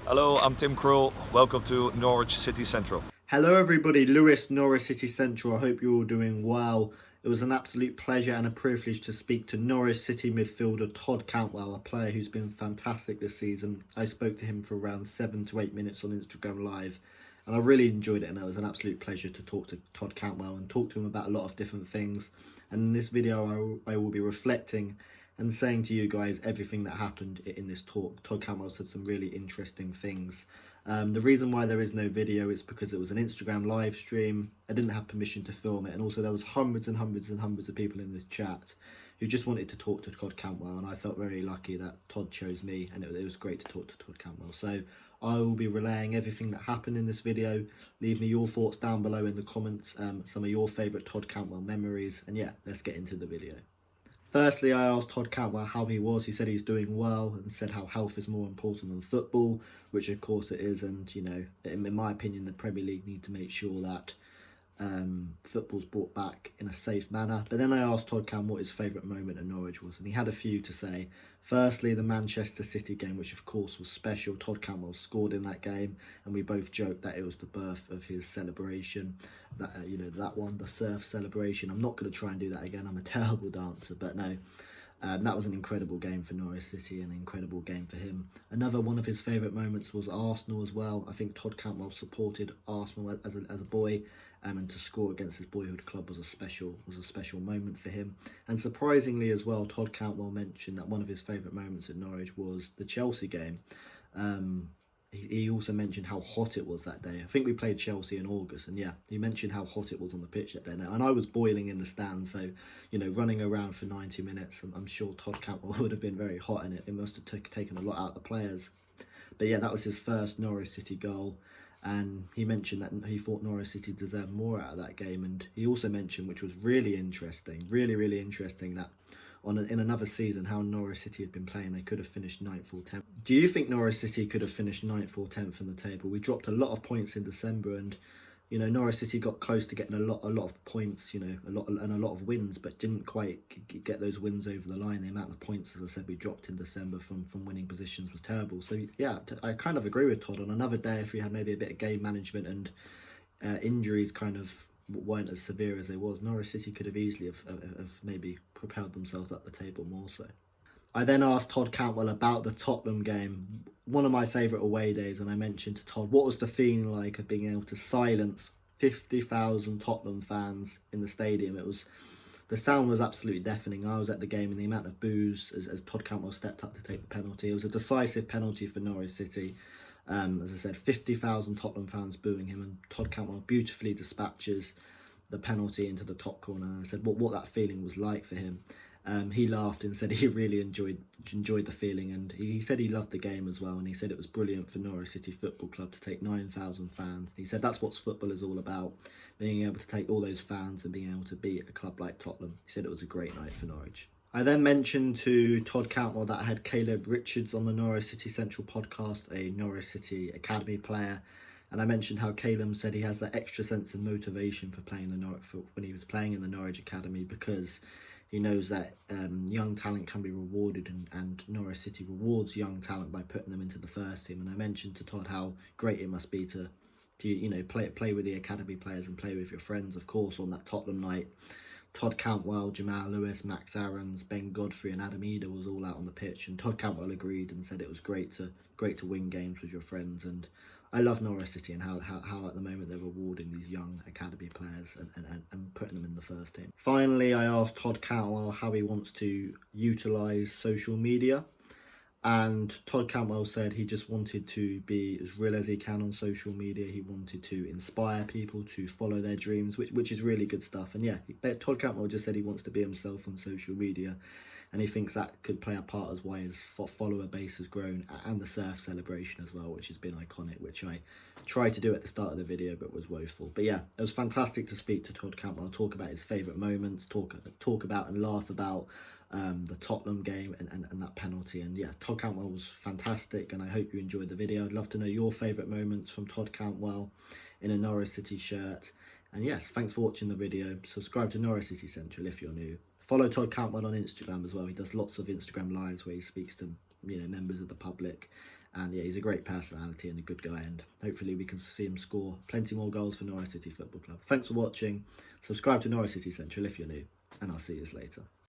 Hello, I'm Tim Krul. Welcome to Norwich City Central. Hello everybody, Lewis, Norwich City Central. I hope you're all doing well. It was an absolute pleasure and a privilege to speak to Norwich City midfielder Todd Cantwell, a player who's been fantastic this season. I spoke to him for around 7 to 8 minutes on Instagram Live, and I really enjoyed it, and it was an absolute pleasure to talk to Todd Cantwell and talk to him about a lot of different things. And in this video I will be reflecting and saying to you guys everything that happened in this talk. Todd Cantwell said some really interesting things. The reason why there is no video is because it was an Instagram live stream. I didn't have permission to film it, and also there was hundreds and hundreds and hundreds of people in this chat who just wanted to talk to Todd Cantwell, and I felt very lucky that Todd chose me, and it was great to talk to Todd Cantwell. So I will be relaying everything that happened in this video. Leave me your thoughts down below in the comments, some of your favourite Todd Cantwell memories, and yeah, let's get into the video. Firstly, I asked Todd Cantwell how he was. He said he's doing well and said how health is more important than football, which of course it is. And, you know, in my opinion, the Premier League need to make sure that football's brought back in a safe manner. But then I asked Todd Cantwell what his favourite moment at Norwich was, and he had a few to say. Firstly, the Manchester City game, which of course was special. Todd Cantwell scored in that game, and we both joked that it was the birth of his celebration. That that one, the surf celebration. I'm not going to try and do that again. I'm a terrible dancer, but no. That was an incredible game for Norwich City, an incredible game for him. Another one of his favourite moments was Arsenal as well. I think Todd Cantwell supported Arsenal as a boy, and to score against his boyhood club was a special moment for him. And surprisingly as well, Todd Cantwell mentioned that one of his favourite moments at Norwich was the Chelsea game. He also mentioned how hot it was that day. I think we played Chelsea in August, and yeah, he mentioned how hot it was on the pitch that day. Now, and I was boiling in the stand, so, you know, running around for 90 minutes, I'm sure Todd Cantwell would have been very hot in it. It must have taken a lot out of the players. But yeah, that was his first Norwich City goal, and he mentioned that he thought Norwich City deserved more out of that game. And he also mentioned, which was really interesting, really interesting, that in another season, how Norwich City had been playing, they could have finished 9th or 10th. Do you think Norwich City could have finished 9th or 10th in the table? We dropped a lot of points in December, and you know, Norwich City got close to getting a lot of points, you know, a lot of wins, but didn't quite get those wins over the line. The amount of points, as I said, we dropped in December from winning positions was terrible. So yeah, I kind of agree with Todd. On another day, if we had maybe a bit of game management and injuries kind of weren't as severe as they was, Norwich City could have easily have maybe propelled themselves up the table more so. I then asked Todd Cantwell about the Tottenham game, one of my favourite away days, and I mentioned to Todd, what was the feeling like of being able to silence 50,000 Tottenham fans in the stadium? The sound was absolutely deafening. I was at the game, and the amount of boos as Todd Cantwell stepped up to take the penalty. It was a decisive penalty for Norwich City. As I said, 50,000 Tottenham fans booing him, and Todd Cantwell beautifully dispatches the penalty into the top corner. And I said what that feeling was like for him. He laughed and said he really enjoyed the feeling, and he said he loved the game as well, and he said it was brilliant for Norwich City Football Club to take 9,000 fans. He said that's what football is all about, being able to take all those fans and being able to beat a club like Tottenham. He said it was a great night for Norwich. I then mentioned to Todd Cantwell that I had Caleb Richards on the Norwich City Central podcast, a Norwich City Academy player, and I mentioned how Caleb said he has that extra sense of motivation for playing when he was playing in the Norwich Academy, because he knows that young talent can be rewarded, and Norwich City rewards young talent by putting them into the first team. And I mentioned to Todd how great it must be to you know, play with the academy players and play with your friends. Of course, on that Tottenham night, Todd Cantwell, Jamal Lewis, Max Aarons, Ben Godfrey and Adam Eder was all out on the pitch, and Todd Cantwell agreed and said it was great to win games with your friends. And I love Norwich City and how at the moment they're rewarding these young academy players and putting them in the first team. Finally, I asked Todd Cantwell how he wants to utilise social media. And Todd Cantwell said he just wanted to be as real as he can on social media. He wanted to inspire people to follow their dreams, which is really good stuff. And yeah, Todd Cantwell just said he wants to be himself on social media, and he thinks that could play a part as why his follower base has grown, and the surf celebration as well, which has been iconic, which I tried to do at the start of the video but was woeful. But yeah, it was fantastic to speak to Todd Cantwell, talk about his favourite moments, talk about and laugh about the Tottenham game and that penalty. And yeah, Todd Cantwell was fantastic, and I hope you enjoyed the video. I'd love to know your favourite moments from Todd Cantwell in a Norwich City shirt. And yes, thanks for watching the video. Subscribe to Norwich City Central if you're new. Follow Todd Cantwell on Instagram as well. He does lots of Instagram lives where he speaks to members of the public, And yeah, he's a great personality and a good guy, and hopefully we can see him score plenty more goals for Norwich City Football Club. Thanks for watching. Subscribe to Norwich City Central if you're new, and I'll see you later.